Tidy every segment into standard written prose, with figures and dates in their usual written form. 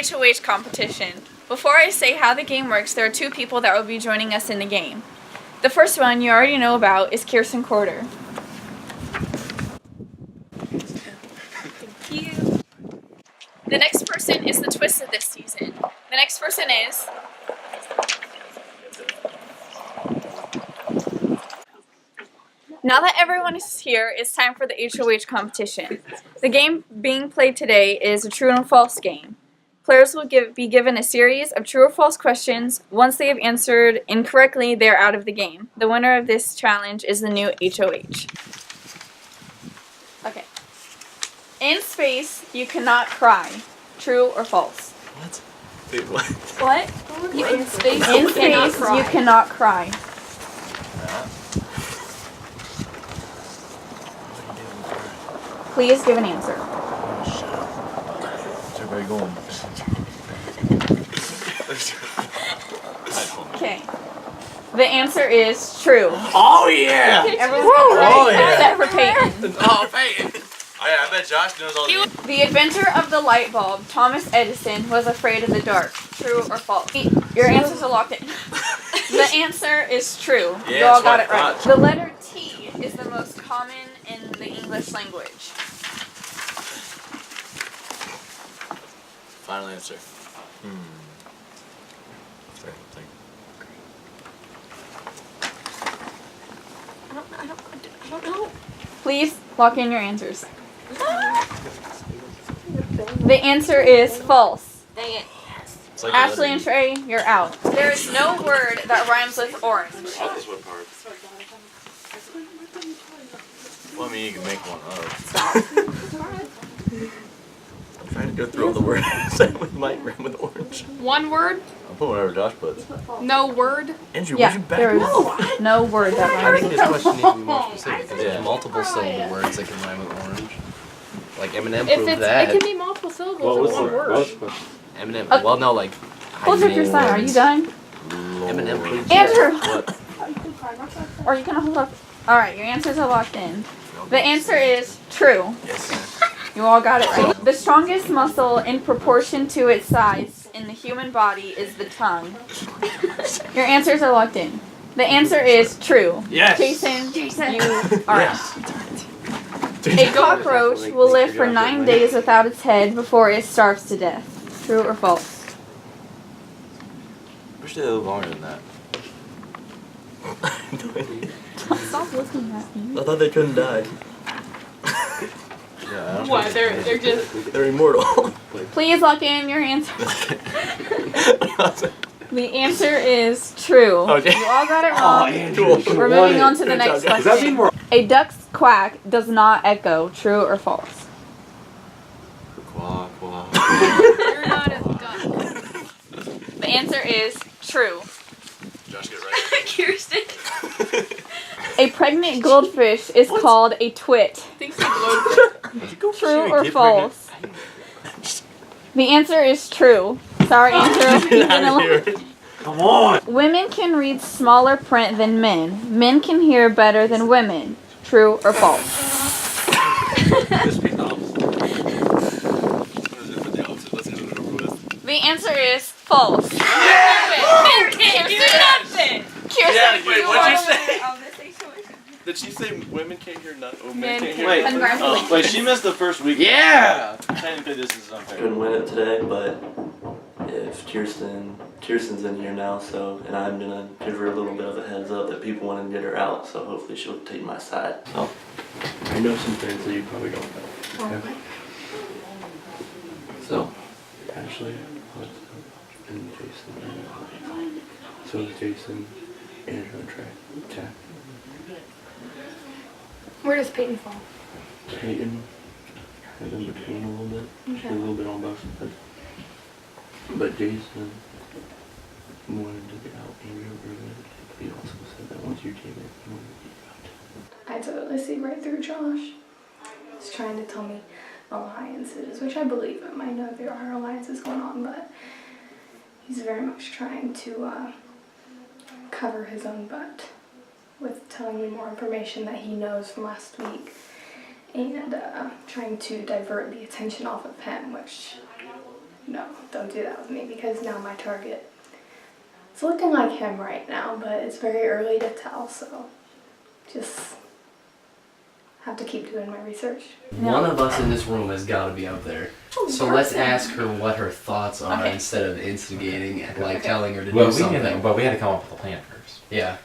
HOH competition. Before I say how the game works, there are two people that will be joining us in the game. The first one you already know about is Kirsten Corder. Thank you. The next person is the twist of this season. The next person is... Now that everyone is here, it's time for the HOH competition. The game being played today is a true and false game. Players will be given a series of true or false questions. Once they have answered incorrectly, they are out of the game. The winner of this challenge is the new HOH. Okay. In space, you cannot cry. True or false? What? Wait, what? What? In space, In space, you cannot cry. Please give an answer. Where's everybody going? Okay. The answer is true. Oh yeah! Everyone's right. Oh, yeah. Except for Peyton. Oh, Peyton! Oh yeah, I bet Josh knows all the The inventor of the light bulb, Thomas Edison, was afraid of the dark. True or false? Your answers are locked in. The answer is true. Yeah, you all that's got what it right. I thought. The letter T is the most common in the English language. Final answer. Sorry, I don't know. Please lock in your answers. The answer is false. Dang it. It's like Ashley and Trey, you're out. There is no word that rhymes with orange. what part? Well, I mean, you can make one up. I'm trying to go through all the words that we might rhyme with orange. One word? I'll put whatever Josh puts. No word? Andrew, Yeah, would you back there is up? no word that I rhymes think with this question needs to be more specific because Yeah. there's multiple syllable words that can rhyme with orange. Like Eminem If proved it's, that. it can be multiple syllables in one word. Eminem, Okay. well, no, like. Hold up your sign. Are you done? Eminem proved Andrew! What? Or are you gonna hold up? Alright, your answers are locked in. The answer is true. Yes. You all got it right. The strongest muscle in proportion to its size in the human body is the tongue. Your answers are locked in. The answer is true. Yes. Jason, you are out. A cockroach will live for 9 days without its head before it starves to death. True or false? I wish they lived longer than that. Stop looking at me. I thought they couldn't die. Yeah, I don't What? They're just. They're immortal. Please lock in your answer. The answer is true. Okay. You all got it wrong. Cool. We're moving on to the Good next job, guys. question. A duck's quack does not echo. True or false? Quack, quack. You're not a duck. The answer is true. Josh, get right. Kirsten. A pregnant goldfish is called a twit. Thinks you glowed. True or false? The answer is true. Sorry, Andrew. You've been alone. Come on! Women can read smaller print than men. Men can hear better than women. True or false? The answer is false. Men can't do nothing. Yeah, wait, you what'd are you the say? winner of this situation. Did she say women can't hear nothing? Oh, Men men can't can't. hear nothing? Congratulations. Wait, she missed the first week. Yeah! Technically, this is unfair. Couldn't win it today, but if Kirsten's in here now, so, and I'm gonna give her a little bit of a heads up that people want to get her out, so hopefully she'll take my side. Oh, I know some things that you probably don't know. Okay. So, Ashley, and Jason, so is Jason, Andrew, and Trey. Jack. Where does Peyton fall? Peyton, kind of in between a little bit. She's a little bit on both sides. But Jason wanted to get out Andrew early. He also said that once you came in, he wanted to get out. I totally see right through Josh. He's trying to tell me alliances, which I believe him. I know there are alliances going on, but he's very much trying to cover his own butt with telling me more information that he knows from last week and trying to divert the attention off of him, which no, don't do that with me because now my target is looking like him right now, but it's very early to tell, so just have to keep doing my research. One of us in this room has got to be out there. So let's ask her what her thoughts are Okay. instead of instigating and like Okay. telling her to Well, do something. but we had to come up with a plan first. Yeah.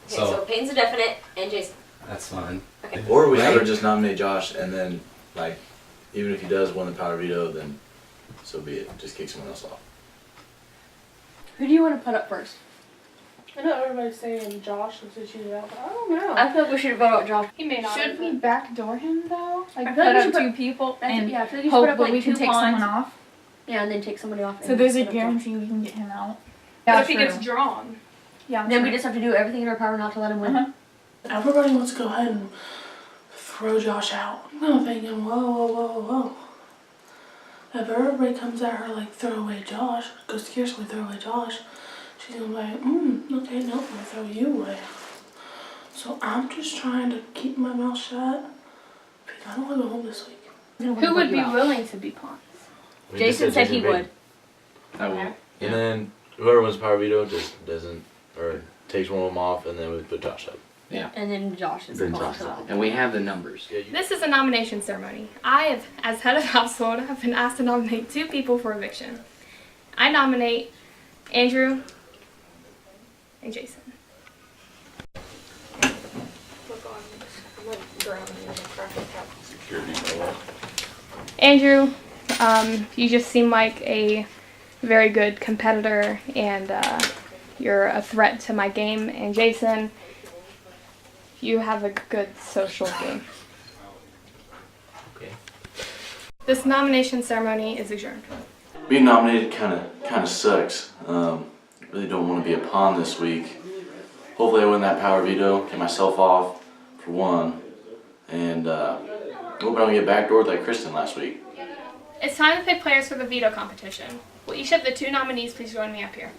Okay, so So Peyton's a definite and Jason. that's fine. Or we have her Right. just nominate Josh, and then, like, even if he does win the power veto, then so be it. Just kick someone else off. Who do you want to put up first? I know everybody's saying Josh and to choose it out, but I don't know. I feel like we should vote out Josh. He may not. Should we backdoor him though? Like I put feel like we up should two people and Yeah, I feel like you should hope put up that like we can two take pawns. someone off? Yeah, and then take somebody off. So and there's a put up Josh. guarantee we can get him out. But if he true. gets drawn. Yeah. Then true. we just have to do everything in our power not to let him win. Uh-huh. Everybody wants to go ahead and throw Josh out. I'm thinking, whoa. If everybody comes at her like throw away Josh, go seriously throw away Josh, she's gonna be like, okay, no, I'm gonna throw you away. So I'm just trying to keep my mouth shut because I don't want to go home this week. Who would be willing to be pawns? We just Jason said he Jason would. I will. And then whoever wins power veto just doesn't, or takes one of them off, and then we put Josh up. And then Josh is Then the Josh. boss. And we have the numbers. Yeah, you, This is a nomination ceremony. I have, as head of household, have been asked to nominate 2 people for eviction. I nominate Andrew and Jason. Andrew, you just seem like a very good competitor, and you're a threat to my game. And Jason, you have a good social game. Okay. This nomination ceremony is adjourned. being nominated kind of sucks. Really don't want to be a pawn this week. Hopefully I win that power veto, get myself off for one, and hope I don't get backdoored like Kristen last week. It's time to pick players for the veto competition. Will each of the 2 nominees please join me up here?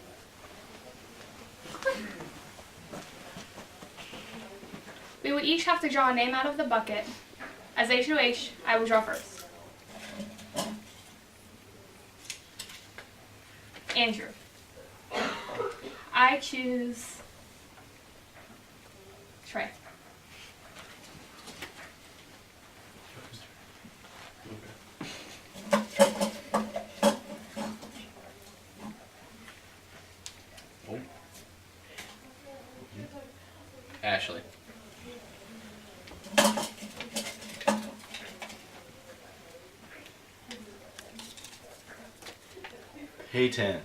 We will each have to draw a name out of the bucket. As HOH, I will draw first. Andrew. I choose Trey. Ashley. Peyton.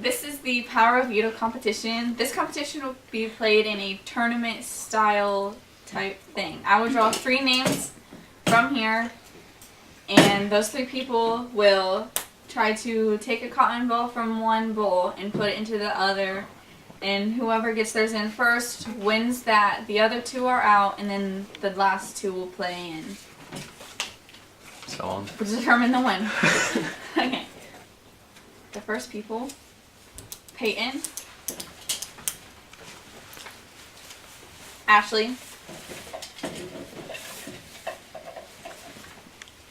This is the Power of Veto competition. This competition will be played in a tournament style type thing. I will draw 3 names from here, and those 3 people will try to take a cotton ball from one bowl and put it into the other, and whoever gets theirs in first wins that. The other 2 are out, and then the last 2 will play in So on. to determine the win. Okay. The first people, Peyton, Ashley,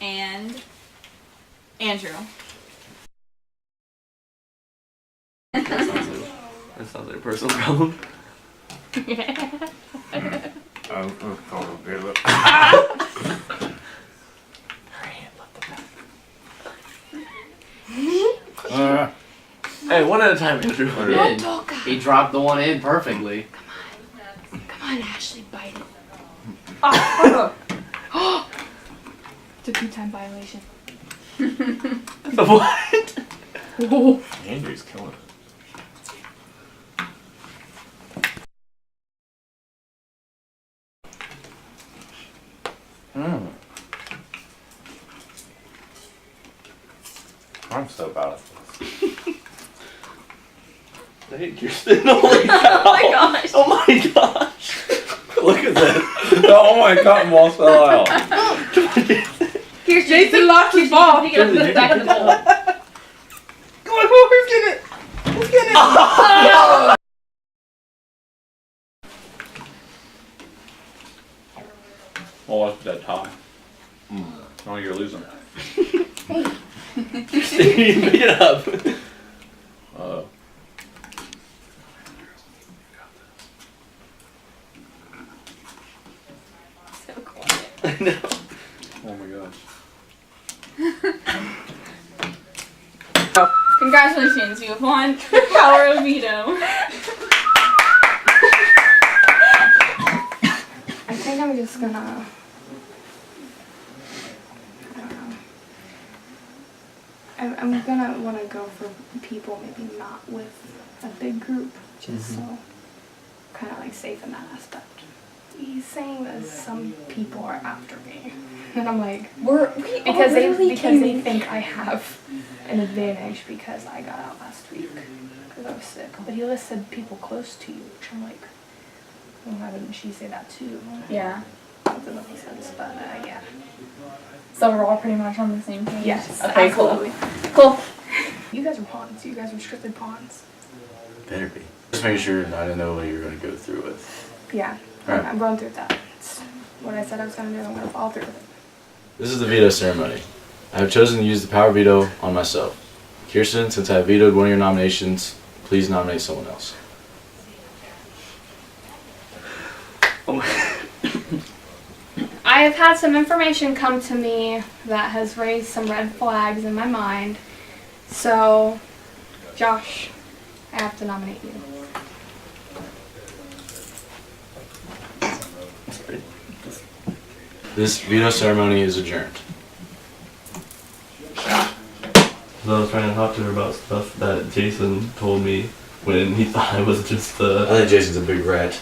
and Andrew. That sounds like a personal problem. Hey, one at a time, Andrew. He did. He dropped the one in perfectly. Come on, Ashley, bite it. It's a 2-time violation. What? Andrew's killing it. I'm so bad at this. Hey, Kirsten. Oh my gosh. Oh my gosh. Look at that. Oh my cotton ball fell out. Can Here's Jason lost his ball. Pick it up and put it back in the bowl. Come on, who's getting it? Who's getting it? Oh, it's that tie. Oh, you're losing. Pick it up. Uh, So quiet. I know. oh my gosh. Congratulations, you have won the power of veto. I think I'm just gonna. I don't know. I'm gonna want to go for people maybe not with a big group, just so kind of like safe in that aspect. He's saying that some people are after me, and I'm like, because they think I have an advantage because I got out last week because I was sick. But he listed people close to you, which I'm like, well, why wouldn't she say that too? Yeah. That doesn't make sense, but yeah. So we're all pretty much on the same page? Yes, Okay, absolutely. cool. You guys are pawns. You guys are strictly pawns. Better be. Just making sure I didn't know what you were going to go through with. Yeah, Alright. I'm going through with that. It's what I said I was going to do. I'm going to follow through with it. This is the veto ceremony. I have chosen to use the power veto on myself. Kirsten, since I have vetoed one of your nominations, please nominate someone else. I have had some information come to me that has raised some red flags in my mind. So, Josh, I have to nominate you. This veto ceremony is adjourned. So I was trying to talk to her about stuff that Jason told me when he thought I was just I think Jason's a big rat.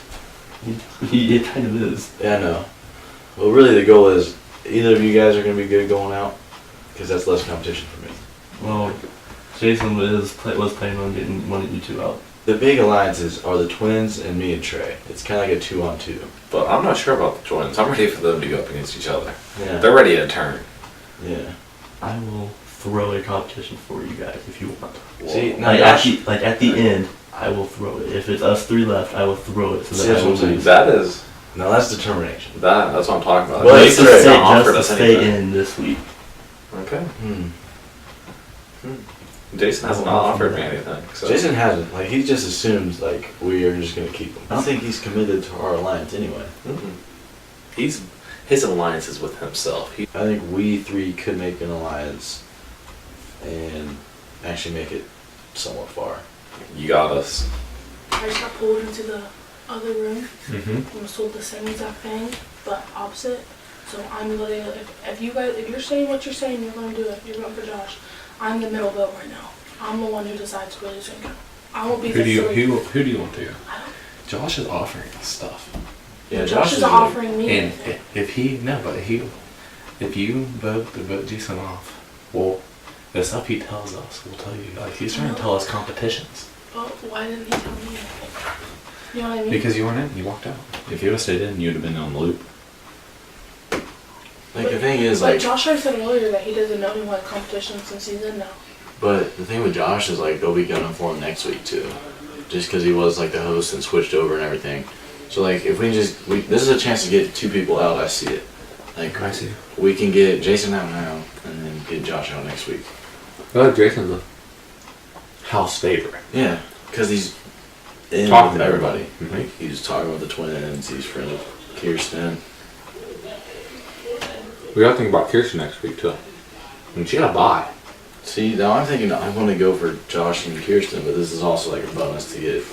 he kind of is. Yeah, I know. Well, really the goal is either of you guys are going to be good going out, because that's less competition for me. Well, Jason was planning on getting one of you two out. The big alliances are the twins and me and Trey. It's kind of like a 2-on-2. But I'm not sure about the twins. I'm ready for them to go up against each other. Yeah. They're ready to turn. Yeah. I will throw a competition for you guys if you want. See, now Like Josh, at the end, I will throw it. If it's us three left, I will throw it so See, that that's I will what I'm saying. lose. That is now that's determination. that's what I'm talking about. Well, They it's could to have stay- not offered Just us to stay anything. in this week. Okay. Hmm. Jason has not offered me anything. So. Jason hasn't. Like, he just assumes, like, we are just going to keep him. I think he's committed to our alliance anyway. Mm-mm. His alliance is with himself. I think we three could make an alliance and actually make it somewhat far. You got us. I just got pulled into the other room Mm-hmm. and was told the same exact thing, but opposite. So I'm literally, if you're saying what you're saying, you're going to do it. You're going for Josh. I'm the middle vote right now. I'm the one who decides who who's going to go. I won't be Who do you the who do you want to? I don't- Josh is offering us stuff. Yeah, Josh is like- offering me. And if you vote to vote Jason off, well, the stuff he tells us, we'll tell you. Like, he's trying to tell us competitions. But why didn't he tell me? You know what I mean? Because you weren't in, you walked out. If you would have stayed in, you'd have been on the loop. Like, the thing is, But like, Josh already said earlier that he doesn't know anyone at competition since he's in now. but the thing with Josh is, like, they'll be gunning for him next week, too. Just because he was, like, the host and switched over and everything. So, like, if this is a chance to get two people out, I see it. Like, I see. we can get Jason out now and then get Josh out next week. Well, Jason's a house favorite. Yeah, because he's in Talking with to everybody. everybody. Like, he's talking with the twins, he's friends with Kirsten. We gotta think about Kirsten next week too. And she got a bye. See, now I'm thinking I want to go for Josh and Kirsten, but this is also like a bonus to get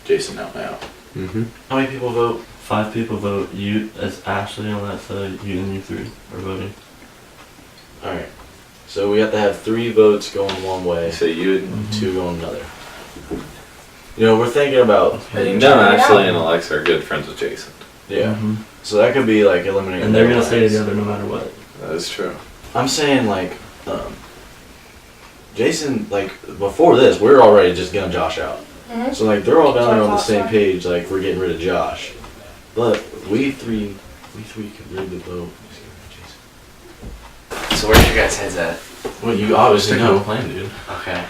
Jason out now. Mm-hmm. How many people vote? 5 people vote. You, as Ashley on that side, you and you 3 are voting. Alright. So we have to have 3 votes going one way, So you would. and 2 going another. You know, we're thinking about. You know, Ashley and Alexa are good friends with Jason. Yeah. Mhm. So that could be like eliminating. And they're their gonna stay lines. together no matter what. That is true. I'm saying like, Jason, like before this, we were already just gunning Josh out. Mhm. So like they're all down there on the Josh same out. page, like we're getting rid of Josh. But we three could really vote. So where's your guys' heads at? Well, you obviously Stick with the know. plan, dude. Okay.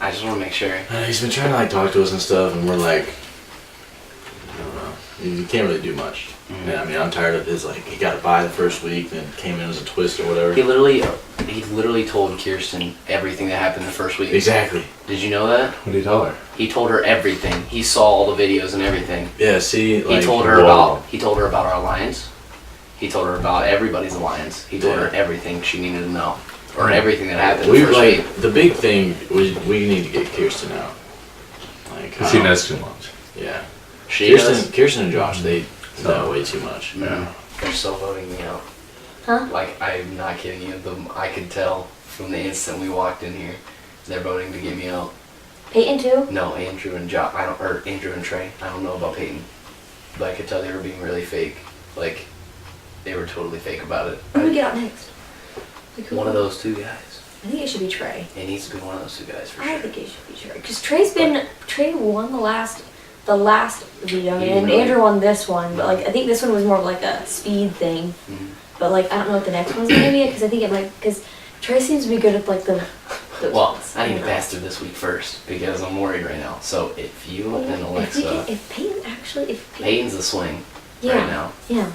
I just want to make sure. He's been trying to like talk to us and stuff, and we're like, I don't know. You can't really do much. Yeah, I mean, I'm tired of his like he got to buy the first week, then came in as a twist or whatever. He literally told Kirsten everything that happened the first week. Exactly. Did you know that? What did you tell her? He told her everything. He saw all the videos and everything. Yeah. See, like He told her whoa. about our alliance. He told her about everybody's alliance. He told her everything she needed to know, or everything that happened We the first like week. the big thing was we need to get Kirsten out. Like, Because he knows too much. Yeah. She does. Kirsten and Josh, they know way too much. Yeah. They're still voting me out. Huh? Like, I'm not kidding you. I could tell from the instant we walked in here, they're voting to get me out. Peyton too? No, Andrew and Andrew and Trey. I don't know about Peyton, but I could tell they were being really fake. Like, they were totally fake about it. Who do we get out next? Like, who? One of those two guys. I think it should be Trey. It needs to be one of those two guys for I sure. think it should be Trey. Because Trey won the last video, He and really- Andrew won this one. But like, I think this one was more of like a speed thing. Mhm. But like, I don't know what the next one's gonna be, because I think it might, because Trey seems to be good at like those Well, ones. I need don't to know. pass through this week first because I'm worried right now. So if you and Alexa, If Peyton actually, Peyton's the swing yeah, right now. yeah,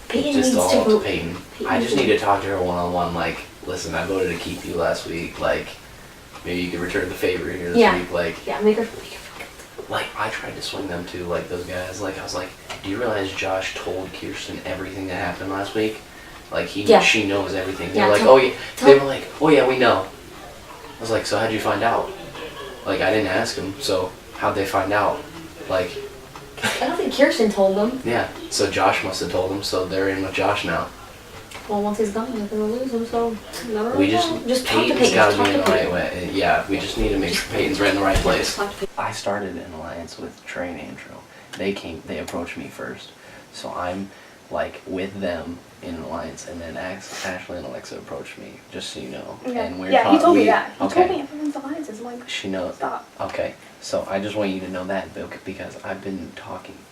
Peyton Just needs all to up to vote. Peyton. Peyton I just needs need to- to talk to her one-on-one. Like, listen, I voted to keep you last week. Like, maybe you could return the favor here this Yeah. week. Like, Yeah, make her feel good. like I tried to swing them too. Like those guys. Like I was like, do you realize Josh told Kirsten everything that happened last week? Like Yeah. she knows everything. Yeah, They're like, tell- oh yeah. tell- They were like, oh yeah, we know. I was like, so how'd you find out? Like I didn't ask them. So how'd they find out? Like, I don't think Kirsten told them. yeah. So Josh must have told them. So they're in with Josh now. Well, once he's gone, they're gonna lose him. So never We mind. just talk to Peyton's Peyton. got to Talk be in to the right Peyton. way. Yeah, we just need to make sure Peyton's right in the right place. Talk to Peyton. I started an alliance with Trey and Andrew. They approached me first. So I'm like with them in an alliance, and then Ashley and Alexa approached me, just so you know. And we're Yeah, he told me we- that. He okay. told me everyone's alliances. I'm like, She knows. stop. Okay, so I just want you to know that because I've been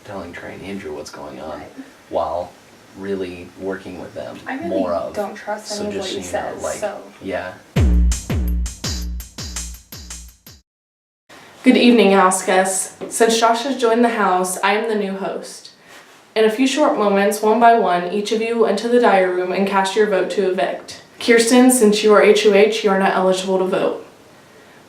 telling Trey and Andrew what's going on, Right. while really working with them I really more of. don't trust So any of just what he so you know, says. like, So yeah. Good evening, house guests. Since Josh has joined the house, I am the new host. In a few short moments, one by one, each of you will enter the diary room and cast your vote to evict. Kirsten, since you are HOH, you are not eligible to vote.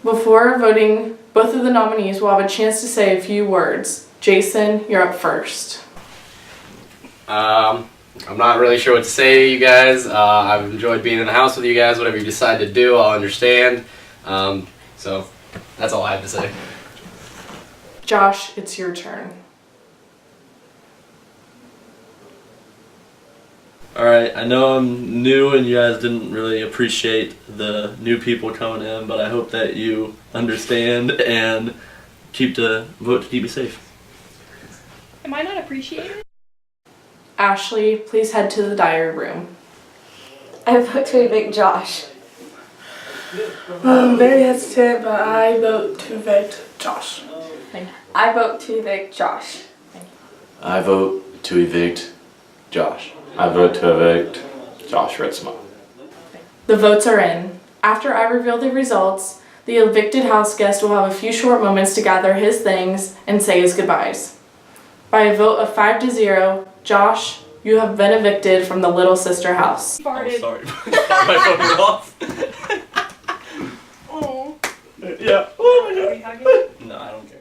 Before voting, both of the nominees will have a chance to say a few words. Jason, you're up first. I'm not really sure what to say to you guys. I've enjoyed being in the house with you guys. Whatever you decide to do, I'll understand. So that's all I have to say. Josh, it's your turn. Alright, I know I'm new and you guys didn't really appreciate the new people coming in, but I hope that you understand and vote to keep you safe. Am I not appreciated? Ashley, please head to the diary room. I vote to evict Josh. I'm very hesitant, but I vote to evict Josh. I vote to evict Josh. I vote to evict Josh. I vote to evict Josh Ritzma. The votes are in. After I reveal the results, the evicted house guest will have a few short moments to gather his things and say his goodbyes. By a vote of 5-0, Josh, you have been evicted from the Little Sister house. I'm sorry. My phone is off. Oh. Yeah. Oh my god. No, I don't care.